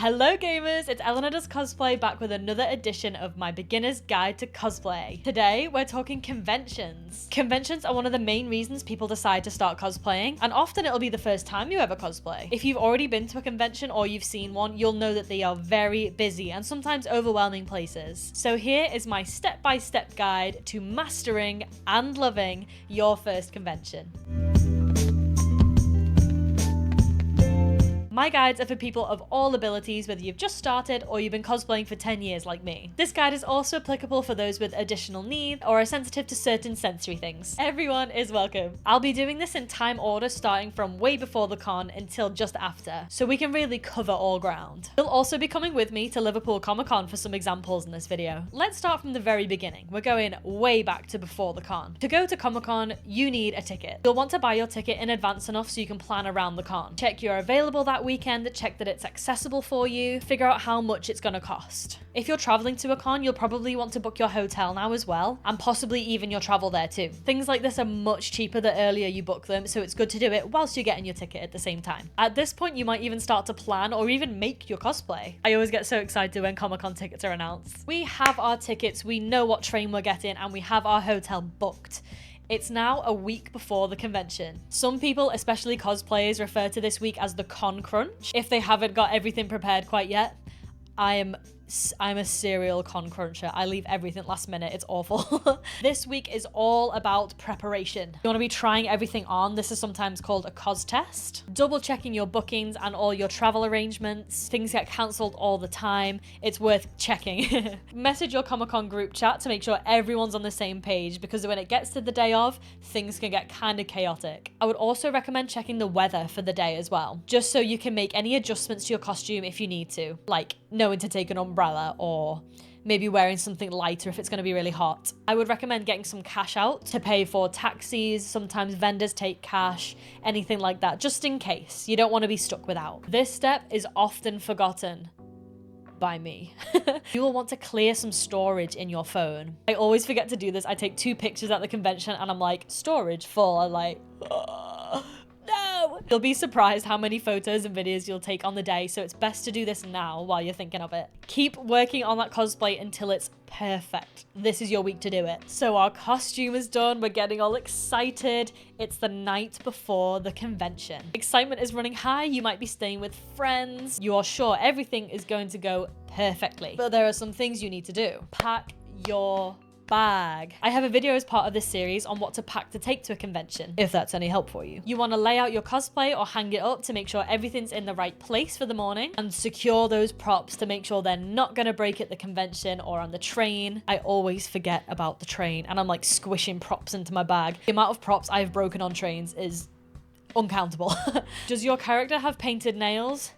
Hello gamers, it's Eleanor Does Cosplay back with another edition of my beginner's guide to cosplay. Today we're talking conventions. Conventions are one of the main reasons people decide to start cosplaying, and often it'll be the first time you ever cosplay. If you've already been to a convention or you've seen one, you'll know that they are very busy and sometimes overwhelming places. So here is my step-by-step guide to mastering and loving your first convention. My guides are for people of all abilities, whether you've just started or you've been cosplaying for 10 years like me. This guide is also applicable for those with additional needs or are sensitive to certain sensory things. Everyone is welcome. I'll be doing this in time order starting from way before the con until just after, so we can really cover all ground. You'll also be coming with me to Liverpool Comic-Con for some examples in this video. Let's start from the very beginning. We're going way back to before the con. To go to Comic-Con, you need a ticket. You'll want to buy your ticket in advance enough so you can plan around the con. Check you're available that weekend, check that it's accessible for you, figure out how much it's gonna cost. If you're traveling to a con, you'll probably want to book your hotel now as well, and possibly even your travel there too. Things like this are much cheaper the earlier you book them, so it's good to do it whilst you're getting your ticket at the same time. At this point, you might even start to plan or even make your cosplay. I always get so excited when Comic-Con tickets are announced. We have our tickets, we know what train we're getting, and we have our hotel booked. It's now a week before the convention. Some people, especially cosplayers, refer to this week as the con crunch if they haven't got everything prepared quite yet. I'm a serial con cruncher. I leave everything last minute. It's awful. This week is all about preparation. You want to be trying everything on. This is sometimes called a cos test. Double checking your bookings and all your travel arrangements. Things get cancelled all the time. It's worth checking. Message your Comic-Con group chat to make sure everyone's on the same page, because when it gets to the day of, things can get kind of chaotic. I would also recommend checking the weather for the day as well, just so you can make any adjustments to your costume if you need to, like knowing to take an umbrella or maybe wearing something lighter if it's going to be really hot. I would recommend getting some cash out to pay for taxis. Sometimes vendors take cash, anything like that, just in case. You don't want to be stuck without. This step is often forgotten by me. You will want to clear some storage in your phone. I always forget to do this. I take 2 pictures at the convention and I'm like, storage full. I'm like, no. You'll be surprised how many photos and videos you'll take on the day, so it's best to do this now while you're thinking of it. Keep working on that cosplay until it's perfect. This is your week to do it. So our costume is done. We're getting all excited. It's the night before the convention. Excitement is running high. You might be staying with friends. You are sure everything is going to go perfectly, but there are some things you need to do. Pack your bag. I have a video as part of this series on what to pack to take to a convention, if that's any help for you. You want to lay out your cosplay or hang it up to make sure everything's in the right place for the morning, and secure those props to make sure they're not going to break at the convention or on the train. I always forget about the train and I'm like squishing props into my bag. The amount of props I've broken on trains is uncountable. Does your character have painted nails?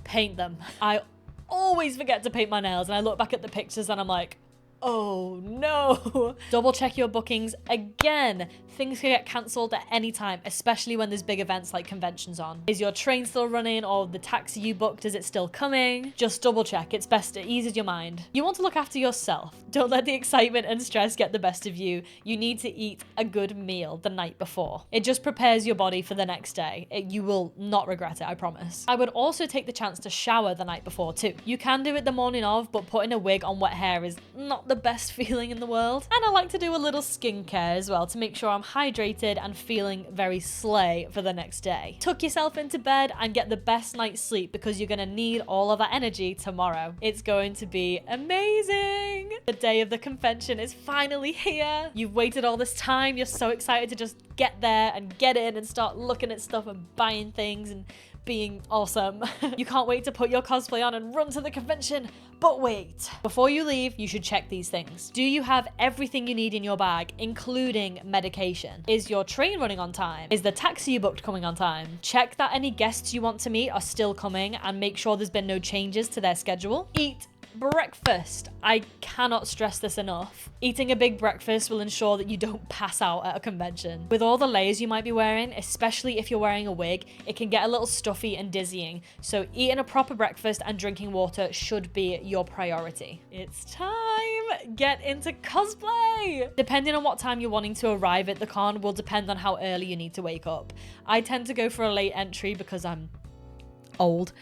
Paint them. I always forget to paint my nails and I look back at the pictures and I'm like, oh no. Double check your bookings again. Things can get cancelled at any time, especially when there's big events like conventions on. Is your train still running, or the taxi you booked, is it still coming? Just double check. It's best. It eases your mind. You want to look after yourself. Don't let the excitement and stress get the best of you. You need to eat a good meal the night before. It just prepares your body for the next day. You will not regret it, I promise. I would also take the chance to shower the night before too. You can do it the morning of, but putting a wig on wet hair is not the best feeling in the world. And I like to do a little skincare as well to make sure I'm hydrated and feeling very slay for the next day. Tuck yourself into bed and get the best night's sleep, because you're gonna need all of that energy tomorrow. It's going to be amazing. The day of the convention is finally here. You've waited all this time. You're so excited to just get there and get in and start looking at stuff and buying things and being awesome. You can't wait to put your cosplay on and run to the convention. But wait, before you leave, you should check these things. Do you have everything you need in your bag, including medication? Is your train running on time? Is the taxi you booked coming on time? Check that any guests you want to meet are still coming and make sure there's been no changes to their schedule. Eat breakfast. I cannot stress this enough. Eating a big breakfast will ensure that you don't pass out at a convention. With all the layers you might be wearing, especially if you're wearing a wig, it can get a little stuffy and dizzying. So eating a proper breakfast and drinking water should be your priority. It's time! Get into cosplay! Depending on what time you're wanting to arrive at the con will depend on how early you need to wake up. I tend to go for a late entry because I'm old.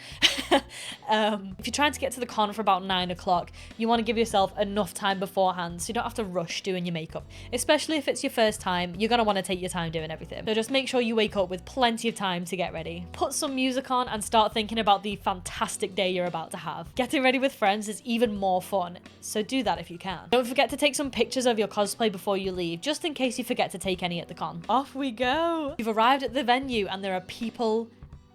If you're trying to get to the con for about 9 o'clock, you want to give yourself enough time beforehand so you don't have to rush doing your makeup. Especially if it's your first time, you're going to want to take your time doing everything. So just make sure you wake up with plenty of time to get ready. Put some music on and start thinking about the fantastic day you're about to have. Getting ready with friends is even more fun, so do that if you can. Don't forget to take some pictures of your cosplay before you leave, just in case you forget to take any at the con. Off we go! You've arrived at the venue and there are people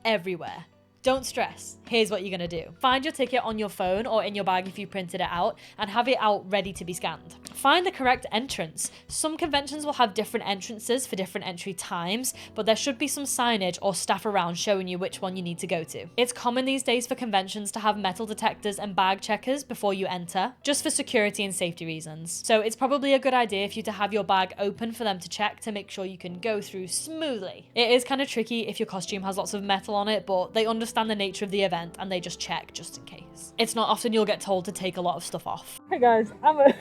everywhere. Don't stress. Here's what you're gonna do. Find your ticket on your phone or in your bag if you printed it out, and have it out ready to be scanned. Find the correct entrance. Some conventions will have different entrances for different entry times, but there should be some signage or staff around showing you which one you need to go to. It's common these days for conventions to have metal detectors and bag checkers before you enter, just for security and safety reasons. So it's probably a good idea for you to have your bag open for them to check to make sure you can go through smoothly. It is kind of tricky if your costume has lots of metal on it, but they understand the nature of the event and they just check just in case. It's not often you'll get told to take a lot of stuff off. Hey guys, I'm a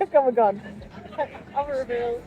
comicon. I'm a reveal.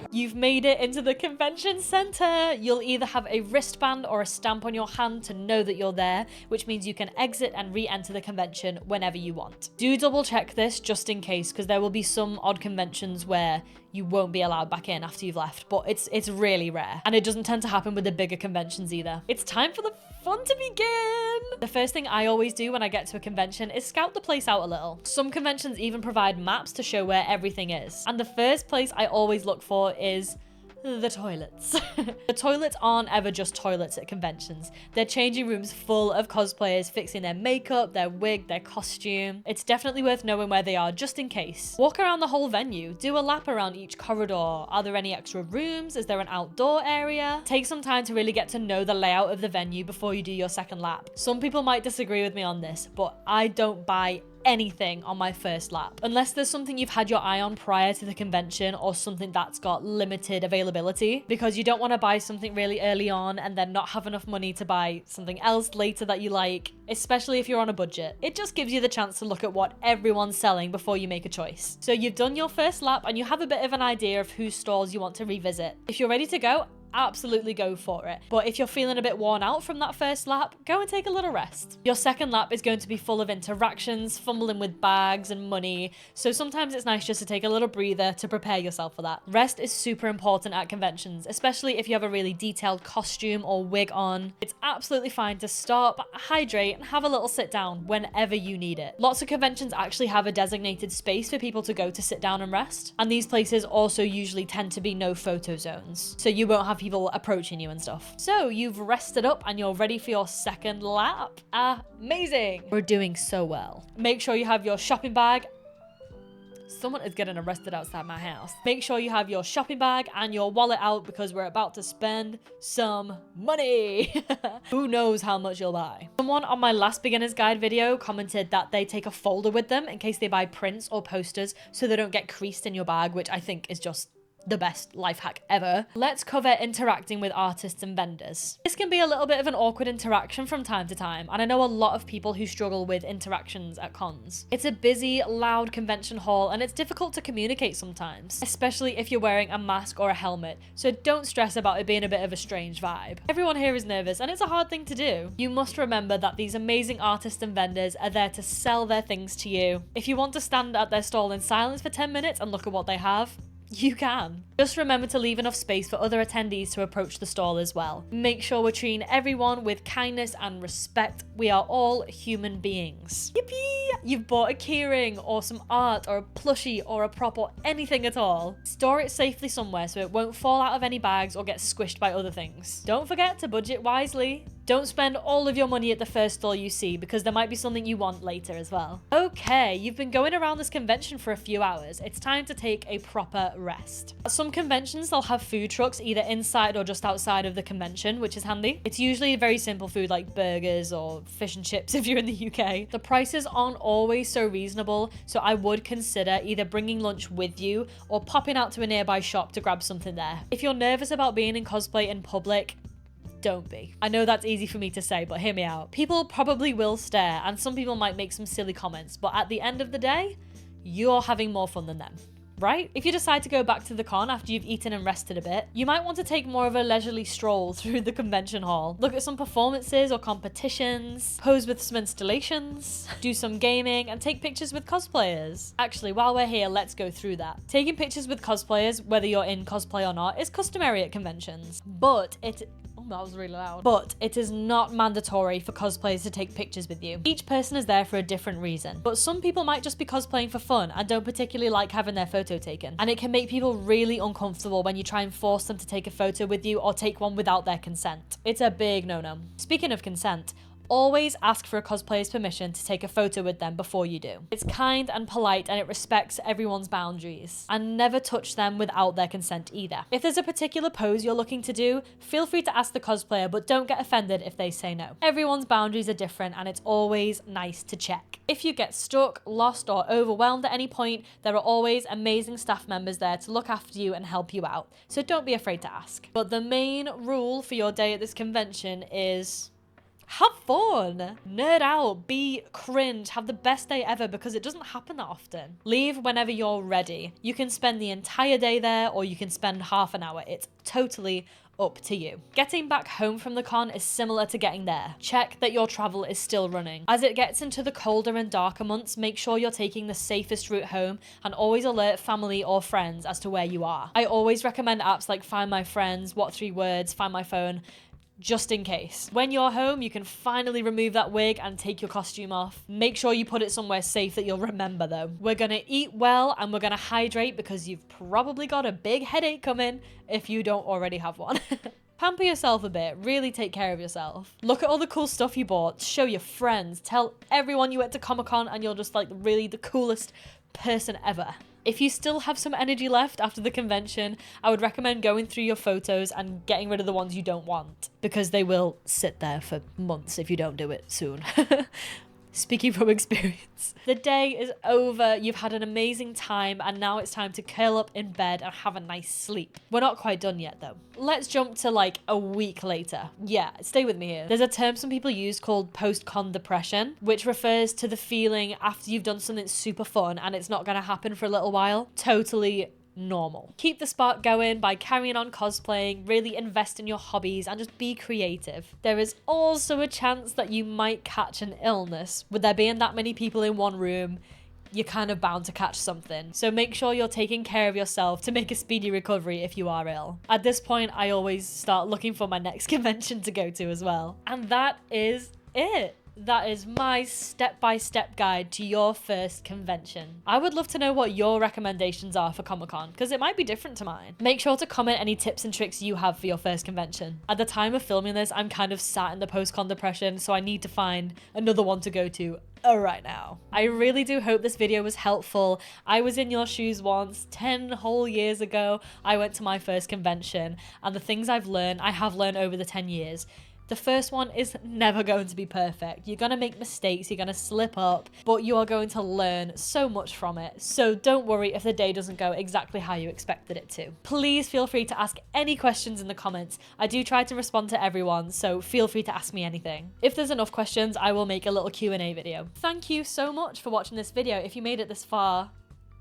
You've made it into the convention center. You'll either have a wristband or a stamp on your hand to know that you're there, which means you can exit and re-enter the convention whenever you want. Do double check this just in case, because there will be some odd conventions where you won't be allowed back in after you've left, but it's really rare. And it doesn't tend to happen with the bigger conventions either. It's time for the fun to begin! The first thing I always do when I get to a convention is scout the place out a little. Some conventions even provide maps to show where everything is. And the first place I always look for is the toilets. The toilets aren't ever just toilets at conventions. They're changing rooms full of cosplayers fixing their makeup, their wig, their costume. It's definitely worth knowing where they are just in case. Walk around the whole venue. Do a lap around each corridor. Are there any extra rooms? Is there an outdoor area? Take some time to really get to know the layout of the venue before you do your second lap. Some people might disagree with me on this, but I don't buy anything on my first lap unless there's something you've had your eye on prior to the convention or something that's got limited availability, because you don't want to buy something really early on and then not have enough money to buy something else later that you like, especially if you're on a budget. It just gives you the chance to look at what everyone's selling before you make a choice. So you've done your first lap and you have a bit of an idea of whose stalls you want to revisit. If you're ready to go, absolutely go for it. But if you're feeling a bit worn out from that first lap, go and take a little rest. Your second lap is going to be full of interactions, fumbling with bags and money, so sometimes it's nice just to take a little breather to prepare yourself for that. Rest is super important at conventions, especially if you have a really detailed costume or wig on. It's absolutely fine to stop, hydrate, and have a little sit down whenever you need it. Lots of conventions actually have a designated space for people to go to sit down and rest, and these places also usually tend to be no photo zones, so you won't have people approaching you and stuff. So you've rested up and you're ready for your second lap. Amazing! We're doing so well. Make sure you have your shopping bag. Someone is getting arrested outside my house. Make sure you have your shopping bag and your wallet out because we're about to spend some money. Who knows how much you'll buy. Someone on my last beginner's guide video commented that they take a folder with them in case they buy prints or posters so they don't get creased in your bag, which I think is just the best life hack ever. Let's cover interacting with artists and vendors. This can be a little bit of an awkward interaction from time to time, and I know a lot of people who struggle with interactions at cons. It's a busy, loud convention hall, and it's difficult to communicate sometimes, especially if you're wearing a mask or a helmet, so don't stress about it being a bit of a strange vibe. Everyone here is nervous, and it's a hard thing to do. You must remember that these amazing artists and vendors are there to sell their things to you. If you want to stand at their stall in silence for 10 minutes and look at what they have, you can. Just remember to leave enough space for other attendees to approach the stall as well. Make sure we're treating everyone with kindness and respect. We are all human beings. Yippee! You've bought a keyring or some art or a plushie or a prop or anything at all. Store it safely somewhere so it won't fall out of any bags or get squished by other things. Don't forget to budget wisely. Don't spend all of your money at the first stall you see, because there might be something you want later as well. Okay, you've been going around this convention for a few hours. It's time to take a proper rest. At some conventions, they'll have food trucks either inside or just outside of the convention, which is handy. It's usually very simple food like burgers or fish and chips if you're in the UK. The prices aren't always so reasonable, so I would consider either bringing lunch with you or popping out to a nearby shop to grab something there. If you're nervous about being in cosplay in public, don't be. I know that's easy for me to say, but hear me out. People probably will stare, and some people might make some silly comments, but at the end of the day, you're having more fun than them. right? If you decide to go back to the con after you've eaten and rested a bit, you might want to take more of a leisurely stroll through the convention hall. Look at some performances or competitions, pose with some installations, do some gaming, and take pictures with cosplayers. Actually, while we're here, let's go through that. Taking pictures with cosplayers, whether you're in cosplay or not, is customary at conventions, but that was really loud. But it is not mandatory for cosplayers to take pictures with you. Each person is there for a different reason, but some people might just be cosplaying for fun and don't particularly like having their photo taken. And it can make people really uncomfortable when you try and force them to take a photo with you or take one without their consent. It's a big no-no. Speaking of consent, always ask for a cosplayer's permission to take a photo with them before you do. It's kind and polite and it respects everyone's boundaries. And never touch them without their consent either. If there's a particular pose you're looking to do, feel free to ask the cosplayer, but don't get offended if they say no. Everyone's boundaries are different and it's always nice to check. If you get stuck, lost, or overwhelmed at any point, there are always amazing staff members there to look after you and help you out. So don't be afraid to ask. But the main rule for your day at this convention is have fun, nerd out, be cringe, have the best day ever because it doesn't happen that often. Leave whenever you're ready. You can spend the entire day there or you can spend half an hour. It's totally up to you. Getting back home from the con is similar to getting there. Check that your travel is still running. As it gets into the colder and darker months, make sure you're taking the safest route home and always alert family or friends as to where you are. I always recommend apps like Find My Friends, What 3 Words, Find My Phone, just in case. When you're home, you can finally remove that wig and take your costume off. Make sure you put it somewhere safe that you'll remember though. We're gonna eat well and we're gonna hydrate because you've probably got a big headache coming if you don't already have one. Pamper yourself a bit, really take care of yourself. Look at all the cool stuff you bought, show your friends, tell everyone you went to Comic-Con and you're just like really the coolest person ever. If you still have some energy left after the convention, I would recommend going through your photos and getting rid of the ones you don't want, because they will sit there for months if you don't do it soon. Speaking from experience. The day is over, you've had an amazing time, and now it's time to curl up in bed and have a nice sleep. We're not quite done yet though. Let's jump to like a week later. Yeah, stay with me here. There's a term some people use called post-con depression, which refers to the feeling after you've done something super fun and it's not gonna happen for a little while. Totally normal. Keep the spark going by carrying on cosplaying, really invest in your hobbies and just be creative. There is also a chance that you might catch an illness. With there being that many people in one room, you're kind of bound to catch something. So make sure you're taking care of yourself to make a speedy recovery if you are ill. At this point, I always start looking for my next convention to go to as well. And that is it. That is my step-by-step guide to your first convention. I would love to know what your recommendations are for Comic-Con, because it might be different to mine. Make sure to comment any tips and tricks you have for your first convention. At the time of filming this, I'm kind of sat in the post-con depression, so I need to find another one to go to right now. I really do hope this video was helpful. I was in your shoes once, 10 whole years ago. I went to my first convention, and the things I have learned over the 10 years. The first one is never going to be perfect. You're going to make mistakes, you're going to slip up, but you are going to learn so much from it. So don't worry if the day doesn't go exactly how you expected it to. Please feel free to ask any questions in the comments. I do try to respond to everyone, so feel free to ask me anything. If there's enough questions, I will make a little Q&A video. Thank you so much for watching this video. If you made it this far,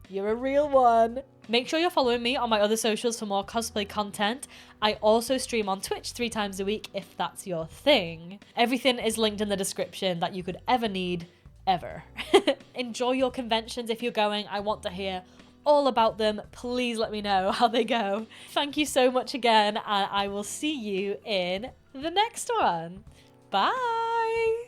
you're a real one. Make sure you're following me on my other socials for more cosplay content. I also stream on Twitch 3 times a week if that's your thing. Everything is linked in the description that you could ever need, ever. Enjoy your conventions if you're going. I want to hear all about them. Please let me know how they go. Thank you so much again, and I will see you in the next one. Bye.